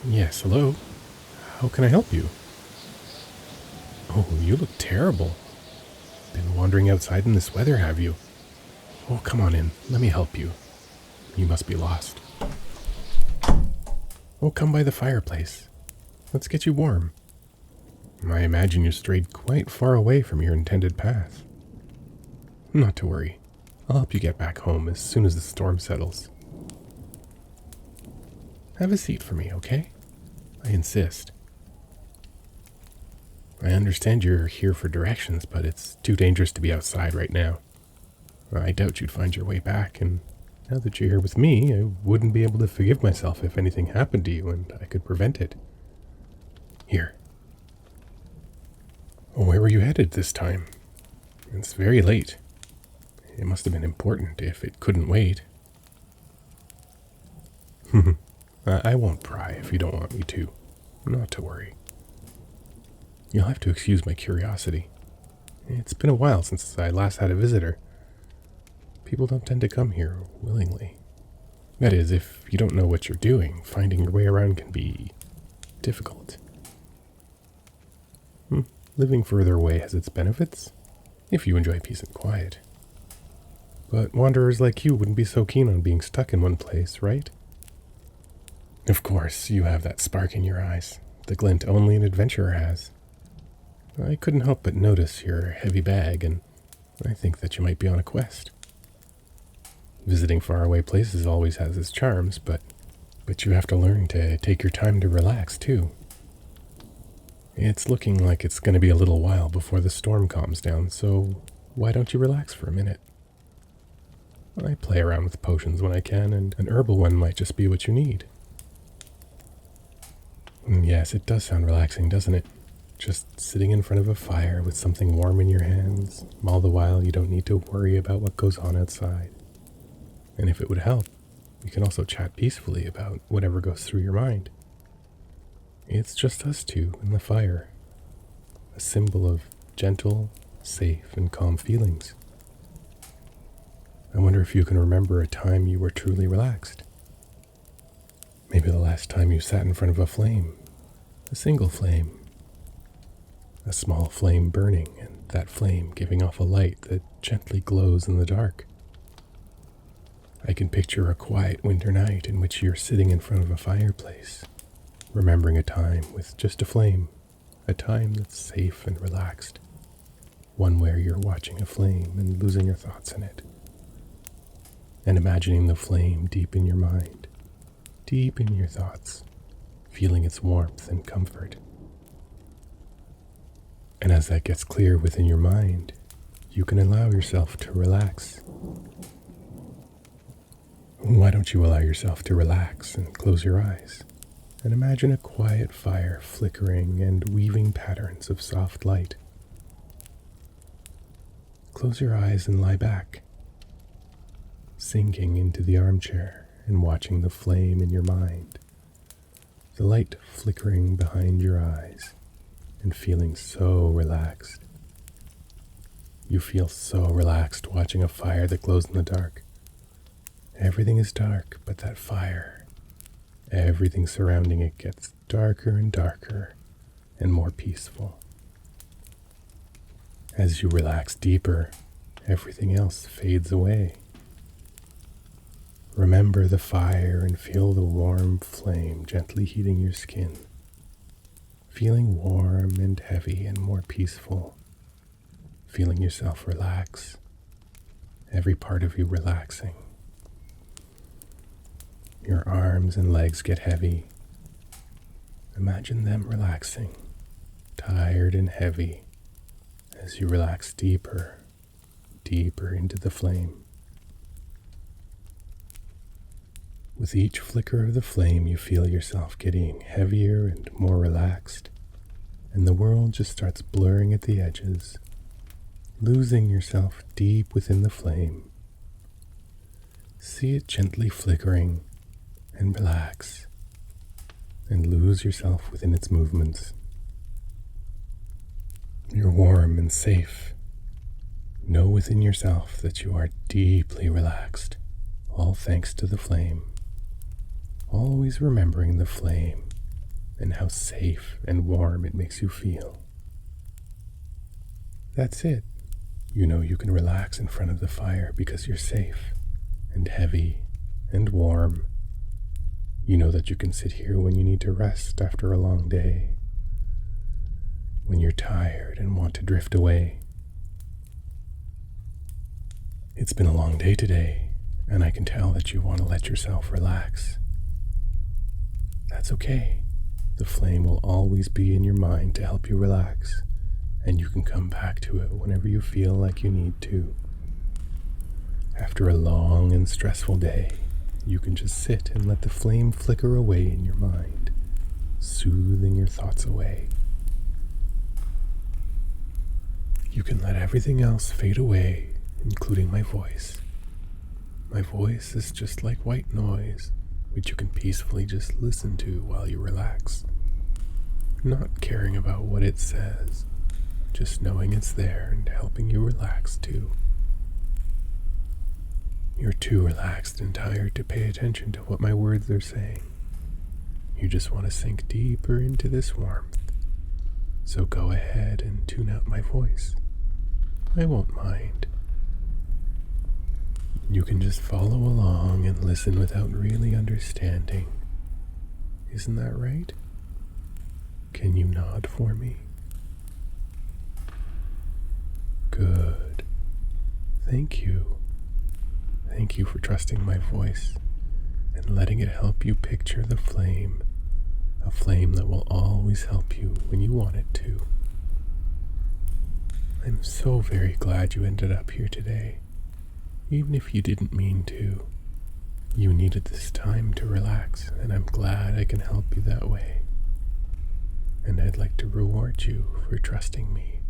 Yes, hello? How can I help you? Oh, you look terrible. Been wandering outside in this weather, have you? Oh, come on in. Let me help you. You must be lost. Oh, come by the fireplace. Let's get you warm. I imagine you strayed quite far away from your intended path. Not to worry. I'll help you get back home as soon as the storm settles. Have a seat for me, okay? I insist. I understand you're here for directions, but it's too dangerous to be outside right now. I doubt you'd find your way back, and now that you're here with me, I wouldn't be able to forgive myself if anything happened to you and I could prevent it. Here. Where were you headed this time? It's very late. It must have been important if it couldn't wait. I won't pry if you don't want me to. Not to worry. You'll have to excuse my curiosity. It's been a while since I last had a visitor. People don't tend to come here willingly. That is, if you don't know what you're doing, finding your way around can be difficult. Living further away has its benefits, if you enjoy peace and quiet. But wanderers like you wouldn't be so keen on being stuck in one place, right? Of course, you have that spark in your eyes, the glint only an adventurer has. I couldn't help but notice your heavy bag, and I think that you might be on a quest. Visiting faraway places always has its charms, but you have to learn to take your time to relax, too. It's looking like it's going to be a little while before the storm calms down, so why don't you relax for a minute? I play around with potions when I can, and an herbal one might just be what you need. Yes, it does sound relaxing, doesn't it? Just sitting in front of a fire with something warm in your hands, all the while you don't need to worry about what goes on outside. And if it would help, you can also chat peacefully about whatever goes through your mind. It's just us two and the fire, a symbol of gentle, safe, and calm feelings. I wonder if you can remember a time you were truly relaxed. Maybe the last time you sat in front of a flame, a single flame, a small flame burning, and that flame giving off a light that gently glows in the dark. I can picture a quiet winter night in which you're sitting in front of a fireplace, remembering a time with just a flame, a time that's safe and relaxed, one where you're watching a flame and losing your thoughts in it, and imagining the flame deep in your mind, deep in your thoughts, feeling its warmth and comfort. And as that gets clear within your mind, you can allow yourself to relax. Why don't you allow yourself to relax and close your eyes and imagine a quiet fire flickering and weaving patterns of soft light. Close your eyes and lie back, sinking into the armchair and watching the flame in your mind, the light flickering behind your eyes and feeling so relaxed. You feel so relaxed watching a fire that glows in the dark. Everything is dark, but that fire, everything surrounding it gets darker and darker and more peaceful. As you relax deeper, everything else fades away. Remember the fire and feel the warm flame gently heating your skin, feeling warm and heavy and more peaceful, feeling yourself relax, every part of you relaxing. Your arms and legs get heavy. Imagine them relaxing, tired and heavy, as you relax deeper, deeper into the flame. With each flicker of the flame, you feel yourself getting heavier and more relaxed, and the world just starts blurring at the edges, losing yourself deep within the flame. See it gently flickering, and relax, and lose yourself within its movements. You're warm and safe. Know within yourself that you are deeply relaxed, all thanks to the flame. Always remembering the flame and how safe and warm it makes you feel. That's it. You know you can relax in front of the fire because you're safe and heavy and warm. You know that you can sit here when you need to rest after a long day, when you're tired and want to drift away. It's been a long day today, and I can tell that you want to let yourself relax. That's okay. The flame will always be in your mind to help you relax, and you can come back to it whenever you feel like you need to. After a long and stressful day, you can just sit and let the flame flicker away in your mind, soothing your thoughts away. You can let everything else fade away, including my voice. My voice is just like white noise, which you can peacefully just listen to while you relax, not caring about what it says, just knowing it's there and helping you relax too. You're too relaxed and tired to pay attention to what my words are saying. You just want to sink deeper into this warmth. So go ahead and tune out my voice. I won't mind. You can just follow along and listen without really understanding. Isn't that right? Can you nod for me? Good. Thank you. Thank you for trusting my voice and letting it help you picture the flame, a flame that will always help you when you want it to. I'm so very glad you ended up here today, even if you didn't mean to. You needed this time to relax, and I'm glad I can help you that way. And I'd like to reward you for trusting me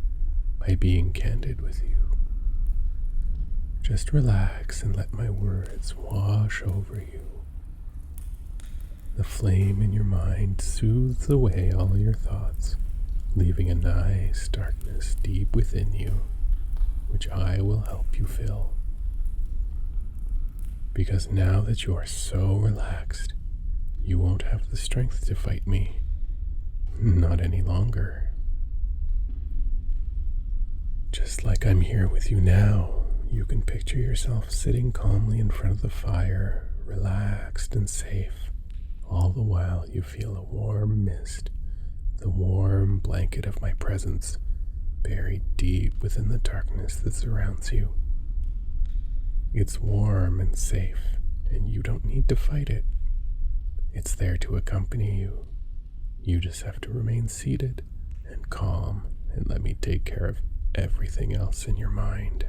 by being candid with you. Just relax and let my words wash over you. The flame in your mind soothes away all your thoughts, leaving a nice darkness deep within you, which I will help you fill. Because now that you are so relaxed, you won't have the strength to fight me. Not any longer. Just like I'm here with you now, you can picture yourself sitting calmly in front of the fire, relaxed and safe. All the while you feel a warm mist, the warm blanket of my presence, buried deep within the darkness that surrounds you. It's warm and safe, and you don't need to fight it. It's there to accompany you. You just have to remain seated and calm and let me take care of everything else in your mind.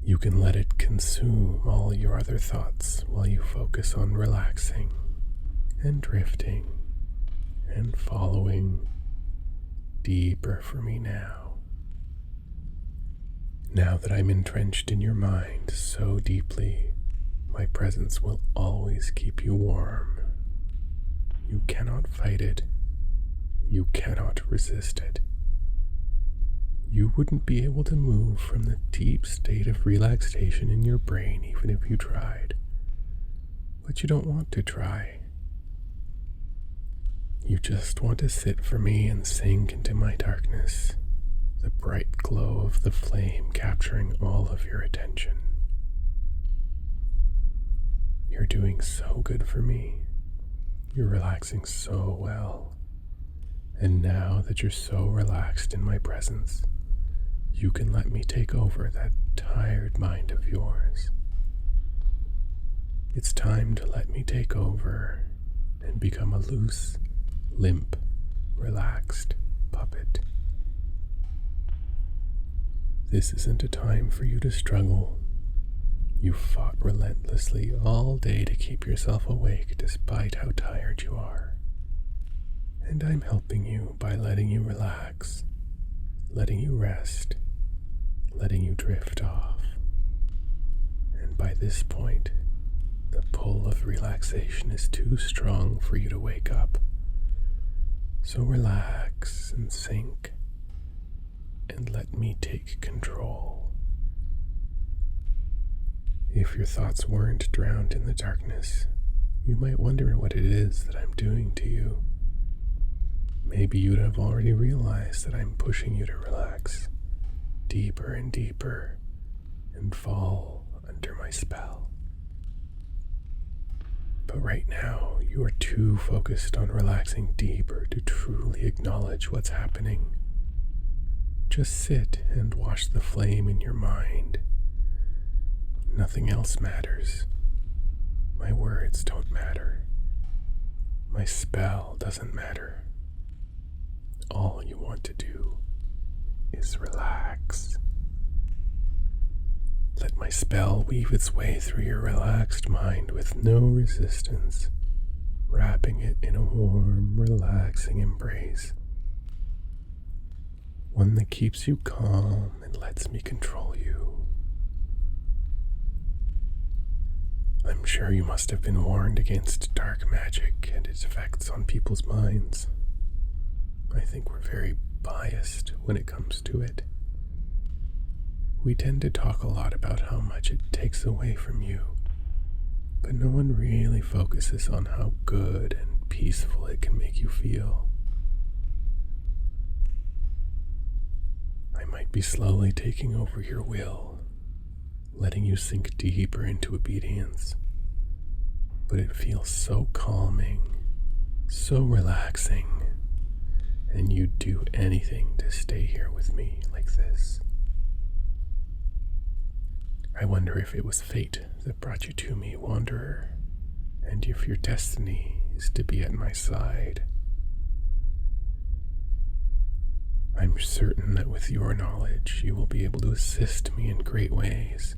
You can let it consume all your other thoughts while you focus on relaxing and drifting and following deeper for me now. Now that I'm entrenched in your mind so deeply, my presence will always keep you warm. You cannot fight it. You cannot resist it. You wouldn't be able to move from the deep state of relaxation in your brain even if you tried. But you don't want to try. You just want to sit for me and sink into my darkness, the bright glow of the flame capturing all of your attention. You're doing so good for me. You're relaxing so well. And now that you're so relaxed in my presence, you can let me take over that tired mind of yours. It's time to let me take over and become a loose, limp, relaxed puppet. This isn't a time for you to struggle. You've fought relentlessly all day to keep yourself awake despite how tired you are. And I'm helping you by letting you relax, letting you rest, letting you drift off. And by this point, the pull of relaxation is too strong for you to wake up. So relax and sink, and let me take control. If your thoughts weren't drowned in the darkness, you might wonder what it is that I'm doing to you. maybe you'd have already realized that I'm pushing you to relax deeper and deeper and fall under my spell. But right now, you are too focused on relaxing deeper to truly acknowledge what's happening. Just sit and watch the flame in your mind. Nothing else matters. My words don't matter. My spell doesn't matter. All you want to do is relax. Let my spell weave its way through your relaxed mind with no resistance, wrapping it in a warm, relaxing embrace. One that keeps you calm and lets me control you. I'm sure you must have been warned against dark magic and its effects on people's minds. I think we're very biased when it comes to it. We tend to talk a lot about how much it takes away from you, but no one really focuses on how good and peaceful it can make you feel. I might be slowly taking over your will, letting you sink deeper into obedience, but it feels so calming, so relaxing, and you'd do anything to stay here with me like this. I wonder if it was fate that brought you to me, Wanderer, and if your destiny is to be at my side. I'm certain that with your knowledge, you will be able to assist me in great ways,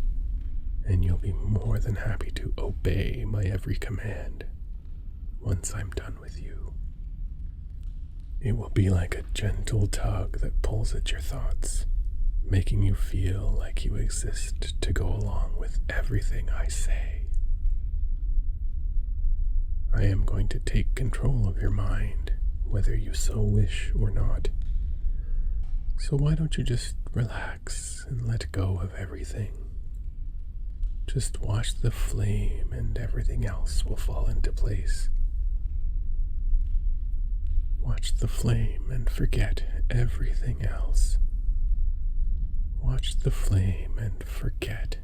and you'll be more than happy to obey my every command once I'm done with you. It will be like a gentle tug that pulls at your thoughts, making you feel like you exist to go along with everything I say. I am going to take control of your mind, whether you so wish or not. So why don't you just relax and let go of everything? Just watch the flame and everything else will fall into place. Watch the flame and forget everything else. Watch the flame and forget.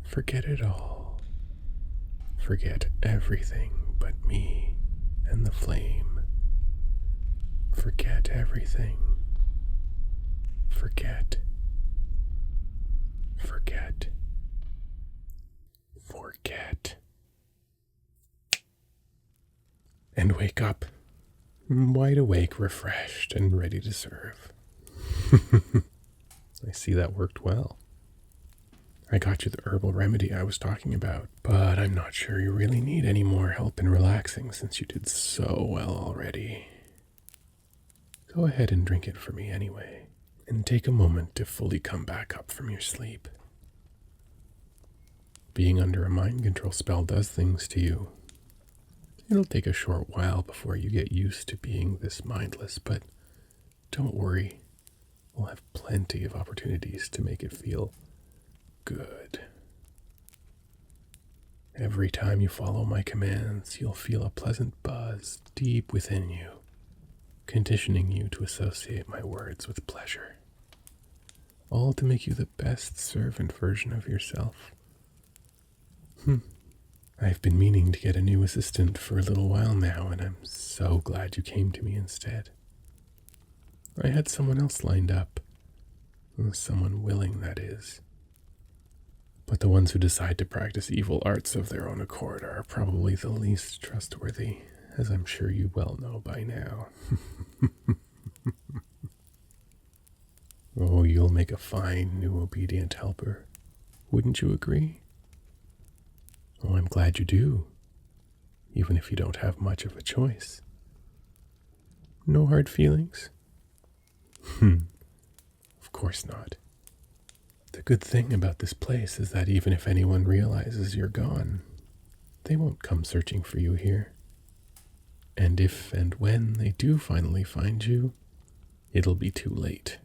Forget it all. Forget everything but me and the flame. Forget everything. Forget. Forget. Forget. And wake up, wide awake, refreshed, and ready to serve. I see that worked well. I got you the herbal remedy I was talking about, but I'm not sure you really need any more help in relaxing since you did so well already. Go ahead and drink it for me anyway, and take a moment to fully come back up from your sleep. Being under a mind control spell does things to you. It'll take a short while before you get used to being this mindless, but don't worry. We'll have plenty of opportunities to make it feel good. Every time you follow my commands, you'll feel a pleasant buzz deep within you, conditioning you to associate my words with pleasure, all to make you the best servant version of yourself. I've been meaning to get a new assistant for a little while now, and I'm so glad you came to me instead. I had someone else lined up. Someone willing, that is. But the ones who decide to practice evil arts of their own accord are probably the least trustworthy, as I'm sure you well know by now. Oh, you'll make a fine new obedient helper. Wouldn't you agree? Oh, I'm glad you do, even if you don't have much of a choice. No hard feelings? Of course not. The good thing about this place is that even if anyone realizes you're gone, they won't come searching for you here. And if and when they do finally find you, it'll be too late.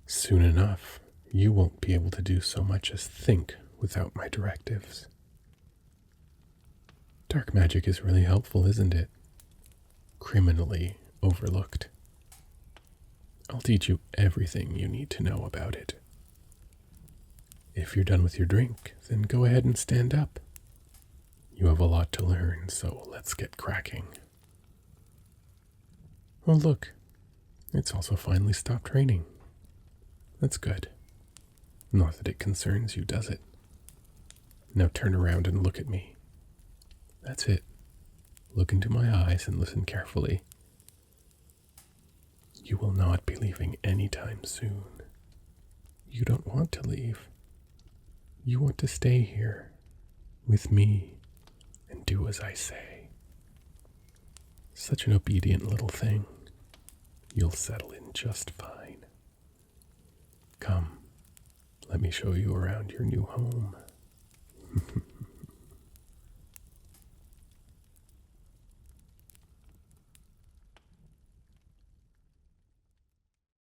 Soon enough, you won't be able to do so much as think without my directives. Dark magic is really helpful, isn't it? criminally overlooked. I'll teach you everything you need to know about it. If you're done with your drink, then go ahead and stand up. You have a lot to learn, so let's get cracking. Oh look, it's also finally stopped raining. That's good. Not that it concerns you, does it? Now turn around and look at me. That's it. Look into my eyes and listen carefully. You will not be leaving anytime soon. You don't want to leave. You want to stay here with me and do as I say. Such an obedient little thing. You'll settle in just fine. Come, let me show you around your new home.